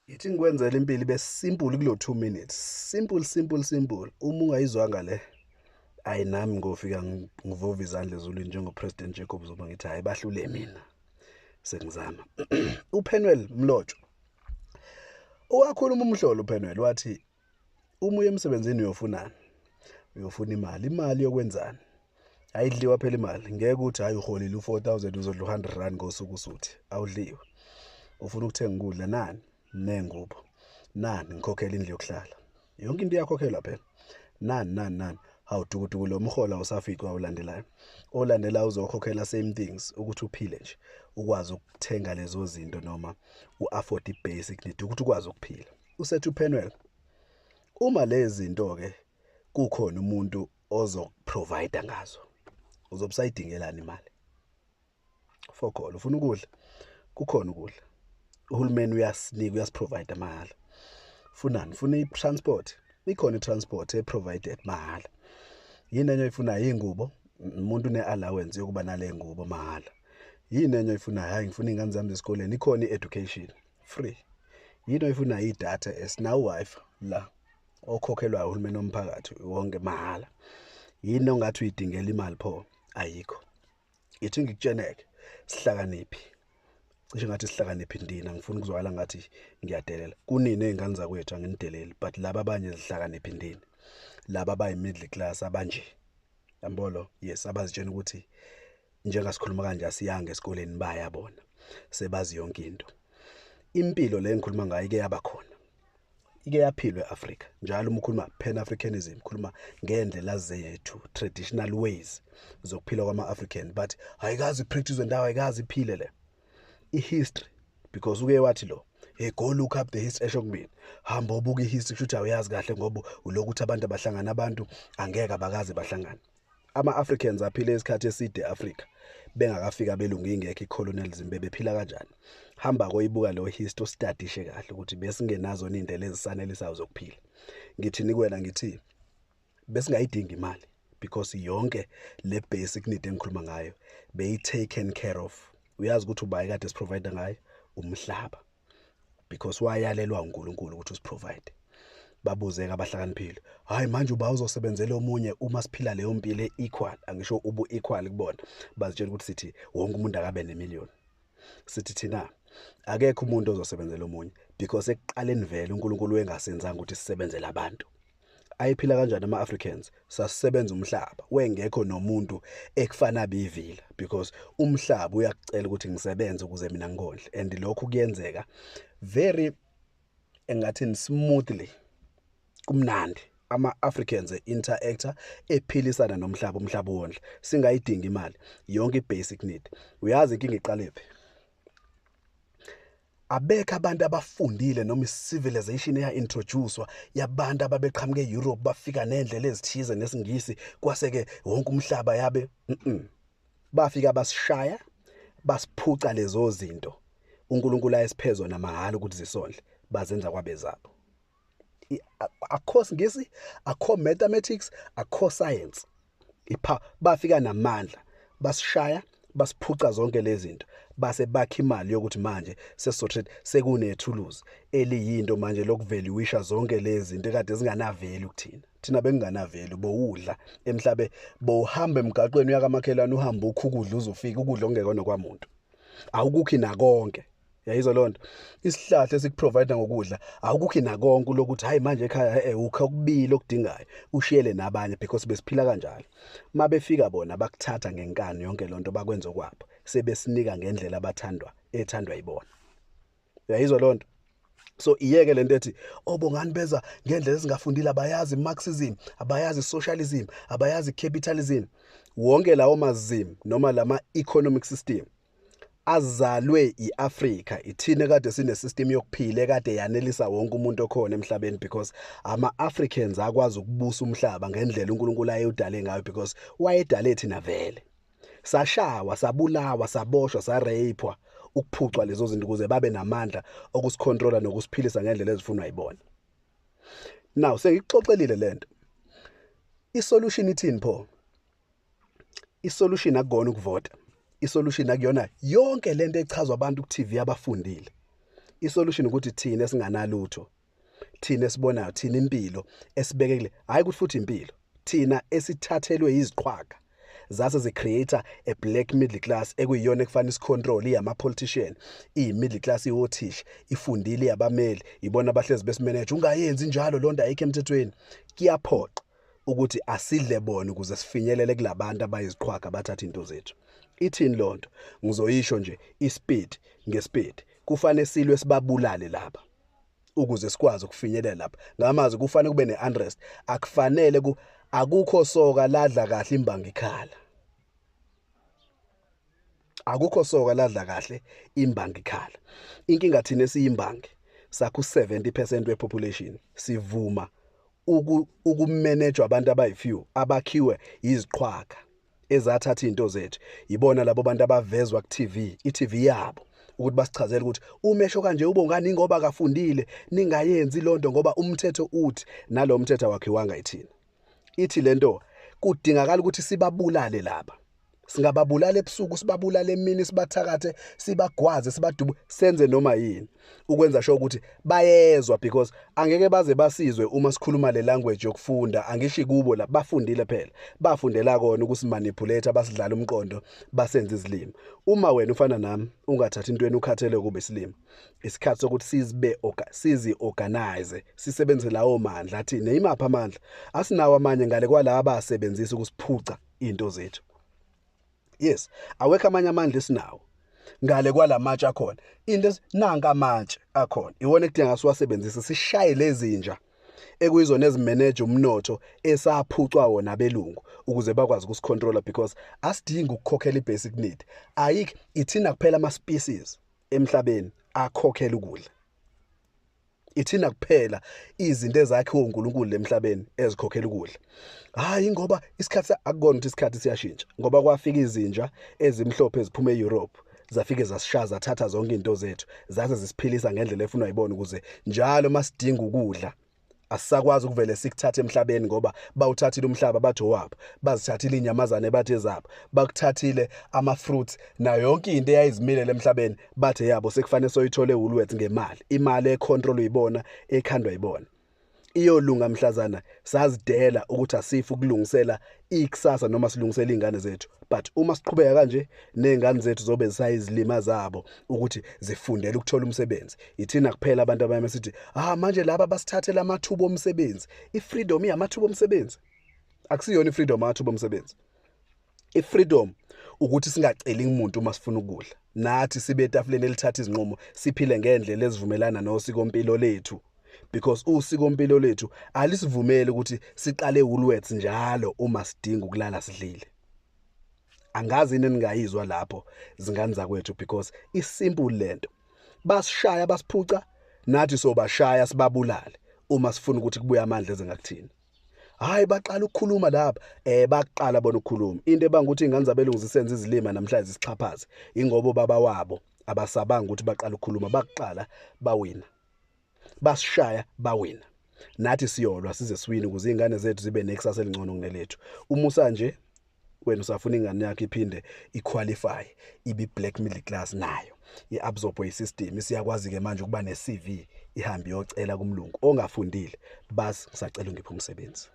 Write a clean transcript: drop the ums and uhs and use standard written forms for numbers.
Ithi ngikwenzela impilo ibe simple kulo 2 minutes. Simple. Uma ungayizwanga le, ayinami ngofika ngivuva izandla ezulwini njengoPresident Jacob Zuma ngithi hayi bahlule mina. Sengizama. uPenwell Mlotsho. Uwakhuluma umhlolo uPenwell wathi uma uye emsebenzini uyofunani? Uyofuna imali. Imali yokwenzani? Ayidliwa phela imali. Ngeke uthi hayi uholile u4000 uzodla u100 ngosuku usuthi. Awudliwa. Ufuna ukuthenga ukudla nani? Nengubo. Nani ngikhokhela indlu yokuhlala. Yonke into iyakhokhelwa phela. Nani. Hawudukuduku lo mholo awusafiki kwawulandelayo. Olandela uzokhokhela same things ukuthi uphile nje. Ukwazi ukuthenga lezo zinto noma uafford ibasic need ukuthi ukwazi ukuphila. Usethi uPenwell uma lezi zinto ke kukhona umuntu ozoprovide ngazo. Uzobusayidingelana imali. Fokolo ufuna ukudla. Kukhona ukudla. Uhulumeni uyasinika uyasiprovide mahala. Funani? Funa i-transport. Ikhona i-transport e-provided mahala. Yini enye oyifunayo? Ingubo. Umuntu une-allowance yokuba nale ngubo mahala. Yini enye oyifunayo? Hayi ngifuna ingane zami esikoleni. Ikhona i-education free. Yini oyifunayo? Idatha esinawo wifi la okhokhelwa uhulumeni womphakathi wonke mahala. Yini ongathi uyidingela imali pho? Ayikho. Ithi ngikutsheneke sihlakaniphi. Cishe ngathi sihlakaniphi indina. Ngifuna ukuzwakala ngathi ngiyadelela. Kunini ezingane zakwethu anginideleli but laba abanye zihlakaniphi indina. Laba abayi middle class abanje. Yambolo? Yes, abazitshena ukuthi njengasikhuluma kanje asiyanga esikoleni bayabona. Sebazi yonke into. Impilo le engikhuluma ngayo ike yaba khona. Ike yaphilwe eAfrika. Njalo uma ukhuluma pan-Africanism, ukhuluma ngendlela zethu, traditional ways zokuphila kwama-African but ayikazi practice ndawo ayikazi iphile le. I-history because uke wathi lo go look up the history esho kumina. Hamba ubuka i-history kusho ukuthi awuyazi kahle ngoba ulokuthi abantu abahlangana abantu angeke abakaze bahlangana. Ama-Africans aphile isikhathi eside eAfrika bengakafika belungu ingekho i-colonialism bebephila kanjani. Hamba koyibuka lo history studishe kahle ukuthi besingenazo indlela ezisanelisayo zokuphila. Ngithini kuwena ngithi besingayidinga imali because yonke le basic need engikhuluma ngayo beyi-taken care of. Uyazi ukuthi ubayi kade siprovide ngayo umhlaba because wayalelwa uNkulunkulu ukuthi usiprovide. Babuzeka abahlakaniphile. Hayi manje uba uzosebenzela omunye uma siphila leyo mpilo equal. Angisho ubu equal kubona. Bazitshela ukuthi sithi wonke umuntu akabe nemillion. Sithi thina akekho umuntu ozosebenzela omunye because ekuqaleni vele uNkulunkulu wengasenzanga ukuthi sisebenzele abantu. Ayiphila kanjani ama-Africans? Sasisebenza umhlaba. Wengekho nomuntu ekufana bivila because umhlaba uyakucela ukuthi ngisebenze ukuze mina ngikondle and lokho kuyenzeka very engathi smoothly. Kumnandi ama-Africans interactor ephilisana nomhlaba umhlaba wonke singayidinga imali yonke i-basic need. Uyazi inkinga iqalephi? Abekho abantu abafundile noma i-civilization eya-introducewa yabantu ababeqhamuke e-Europe bafika nendlela ezithize nesingisi kwaseke wonke umhlaba yabe bafika basishaya basiphuca lezo zinto uNkulunkulu ayesiphezwa namahala ukuthi zisondle bazenza kwabezabo. Akho singisi, akho mathematics, akho science. Bafika namandla basishaya basiphuca zonke lezi zinto base bakha imali yokuthi manje sesizotrade sekunethuluzi eliyinto manje lokuvaluisha zonke lezi zinto ekade zinganaveli kuthina. Thina benginganaveli bowudla emhlabe bowuhamba emgaqweni uyakamakhelana uhamba ukukudla uzofika ukudla ongekona kwamuntu. Awukukhi nakonke. Yayizwa lonto. Isihlahla esikuprovide ngokudla awukukhi nakonke lokuthi hayi manje ekhaya ukho okubili okudingayo ushiyele nabanye because besiphila kanjalo. Mabefika bona bakuthatha ngenkani yonke lonto bakwenza kwabo sebesinika ngendlela abathandwa ethandwa yibona. Yayizwa lonto. So iyeke lento ethi obongani beza ngendlela ezingafundile abayazi Marxism, abayazi socialism, abayazi capitalism. Wonke lawo mazim noma lama economic system azalwe iAfrika. Ithina kade sine system yokuphila ekade yanelisa wonke umuntu okhona emhlabeni because ama-Africans akwazi ukubusa umhlaba ngendlela uNkulunkulu ayewudale ngayo because wayedale thina vele. Sashawa, sabulawa, saboshwa, sareyipwa ukuphucwa lezo zinto ukuze babe namandla okusicontrola nokusiphilisa ngendlela ezifunwa yibona. Now sengikuxoxelile lento. I-solution ithini pho? I-solution akugona ukuvota. I-solution akuyona yonke lento echazwa abantu ku-TV abafundile. isolution ukuthi thina singanalutho, thina esibonayo, thina impilo esibekekile, hayi ukuthi futhi impilo, thina esithathelwe iziqhwaga zase zicreator a black middle class ekuyiyona ekufanele isicontrol iyama politician, middle class iwothish, ifundile yabameli, ibona abahlezi besimanage, ungayenzi njalo lonto ayikho emthethweni. Kuyaphoqa ukuthi asidle bona ukuze sifinyelele kulabantu abayiziqhwaga abathatha into zethu. Ithini lonto? Ngizoyisho nje ispeed ngespeed. Kufanele silwe sibabulale lapha ukuze sikwazi ukufinyelela lapha. Ngamazwi kufanele kube ne-unrest. Akufanele akukho soka ladla kahle imbangi ikhala. Akukho soka ladla kahle imbangi ikhala. Inkinga thina esiyimbangi sakho 70% wepopulation sivuma ukumanage abantu abayifew abakhiwe iziqhwaga ezathatha into zethu. Yibona labo bantu abavezwa ku-TV, i-TV yabo ukuthi basichazele ukuthi umesho kanje ubongani ngoba akafundile, ningayenzi lonto ngoba umthetho uthi, nalo mthetho wakhiwanga yithina. Ithi lento kudingakala ukuthi sibabulale laba. Singababulala ebusuku, sibabulale emini, sibathakathe, sibagwaze, sibadubu, senze noma yini ukwenza sure ukuthi bayezwa, because angeke baze basizwe uma sikhuluma le language yokufunda. Angisho kubo la bafundile phela, bafundela kona ukusimanipulate, basidlala umqondo, basenza izilimi. Uma wena ufana nami ungathathi intweni ukhathele kube isilimo, isikhathi sokuthi sizi organize, sisebenzise lawo mandla. Athini imapha amandla? Asinawo amanye ngale kwalabo abasebenzisa ukusiphuca into zethu. Yes, awekho amanye amandla esinawo ngale kwalamatshe akhona. Into nanka amatshe akhona iwona ekudinga siwasebenzise, sishaye lezi nja ekuyizona ezimanage umnotho esaphucwa wona belungu ukuze bakwazi ukusicontrola, because asidingi ukukhokhela ibasic need. Ayikho ithina kuphela ama species emhlabeni akhokhela ukudla. Ithina kuphela izinto ezakhiwe uNkulunkulu emhlabeni ezikhokhela ukudla. Hayi ngoba isikhathi akukona ukuthi isikhathi siyashintsha, ngoba kwafika izinja ezimhlophe eziphuma eEurope zafike zasishaza zathatha zonke into zethu zaze zisiphilisa ngendlela efuna uyibona, ukuze njalo masidinga ukudla asisakwazi ukuvele sikuthathe emhlabeni ngoba bawuthathile umhlaba bathi owabo, bazithathile inyamazane bathi ezabo, bakuthathile ama-fruits na yonke into eyayizimile emhlabeni bathi yabo sekufanele soyithole uLwethu ngemali. Imali econtrol uyibona, ekhandwa yibona. Iyolunga mhlazana sazidela ukuthi asifu ukulungisela ikusasa noma silungisela izingane zethu, but uma siqhubeka kanje nezingane zethu zobe zisayizilima zabo ukuthi zifundele ukuthola umsebenzi. Ithina kuphela abantu abayemesithi manje laba basithathela amathuba omsebenzi. I-freedom iyamathuba omsebenzi? Akusiyona i-freedom amathuba omsebenzi. I-freedom ukuthi singaceli umuntu uma sifuna ukudla, nathi sibe etafuleni elithatha izinqumo, siphile ngendlela ezivumelana nosikompilo lethu, because usikompilo lethu alisivumeli ukuthi siqale uLwethu njalo uma sidinga ukulala sidlile. Angazi yini ningayizwa lapho zingane zakwethu, because isimple lento. Basishaya basiphuca, nathi sobashaya sibabulale uma sifuna ukuthi kubuye amandla ezengakuthini. Hayi baqala ukukhuluma lapha, baqala bona ukukhuluma. Into ebanga ukuthi ingane zabelungu zisenza izilima namhlanje zisixhaphaze ingoba baba wabo abasabanga ukuthi baqala ukukhuluma, baqala bawina. Basishaya bawina. Nathi siyolwa size siwine ukuze izingane zethu zibe nekusasa elingcono kunelethu. Umusa nje wena usafuna ingane yakhe iphinde iqualify ibe black middle class nayo iabsorb isystem, isiyakwazi ke manje ukuba ne-CV ihambe iyocela kumlungu ongafundile, basi ngisacela ungiphe umsebenzi.